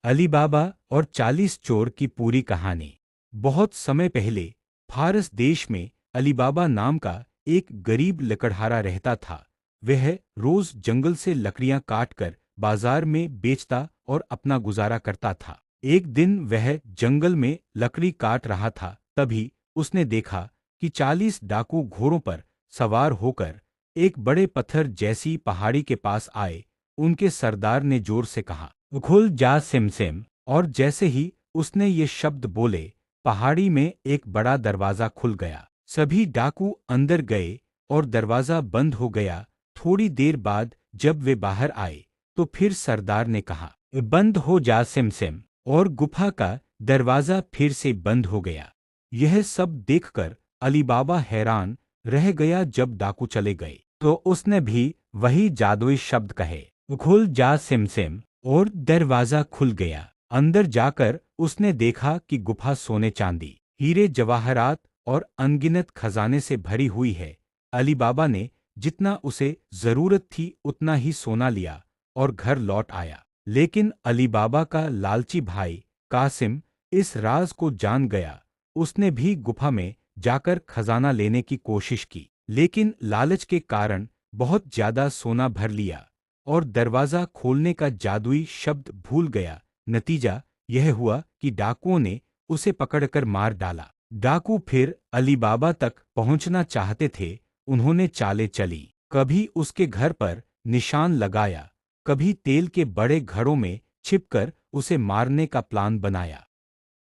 अली बाबा और 40 चोर की पूरी कहानी। बहुत समय पहले फारस देश में अली बाबा नाम का एक गरीब लकड़हारा रहता था। वह रोज जंगल से लकड़ियां काटकर बाजार में बेचता और अपना गुजारा करता था। एक दिन वह जंगल में लकड़ी काट रहा था, तभी उसने देखा कि 40 डाकू घोड़ों पर सवार होकर एक बड़े पत्थर जैसी पहाड़ी के पास आए। उनके सरदार ने जोर से कहा, खुल जा सिमसिम। और जैसे ही उसने ये शब्द बोले, पहाड़ी में एक बड़ा दरवाजा खुल गया। सभी डाकू अंदर गए और दरवाजा बंद हो गया। थोड़ी देर बाद जब वे बाहर आए तो फिर सरदार ने कहा, बंद हो जा सिमसिम। और गुफा का दरवाजा फिर से बंद हो गया। यह सब देखकर अली बाबा हैरान रह गया। जब डाकू चले गए तो उसने भी वही जादुई शब्द कहे, खुल जा सिमसिम। और दरवाजा खुल गया। अंदर जाकर उसने देखा कि गुफा सोने चांदी, हीरे जवाहरात और अनगिनत खजाने से भरी हुई है। अली बाबा ने जितना उसे जरूरत थी उतना ही सोना लिया और घर लौट आया। लेकिन अली बाबा का लालची भाई कासिम इस राज को जान गया। उसने भी गुफा में जाकर खजाना लेने की कोशिश की, लेकिन लालच के कारण बहुत ज्यादा सोना भर लिया और दरवाजा खोलने का जादुई शब्द भूल गया। नतीजा यह हुआ कि डाकुओं ने उसे पकड़कर मार डाला। डाकू फिर अली बाबा तक पहुंचना चाहते थे। उन्होंने चालें चली, कभी उसके घर पर निशान लगाया, कभी तेल के बड़े घड़ों में छिपकर उसे मारने का प्लान बनाया।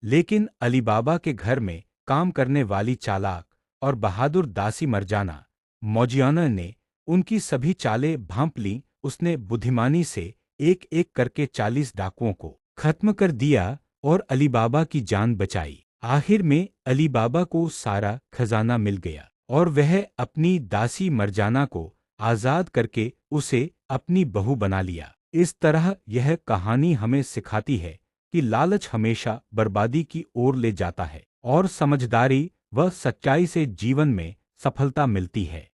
लेकिन अली बाबा के घर में काम करने वाली चालाक और बहादुर दासी मरजाना मौजियाना ने उनकी सभी चालें भांप लीं। उसने बुद्धिमानी से एक एक करके 40 डाकुओं को खत्म कर दिया और अली बाबा की जान बचाई। आखिर में अली बाबा को सारा खजाना मिल गया और वह अपनी दासी मरजाना को आजाद करके उसे अपनी बहू बना लिया। इस तरह यह कहानी हमें सिखाती है कि लालच हमेशा बर्बादी की ओर ले जाता है और समझदारी व सच्चाई से जीवन में सफलता मिलती है।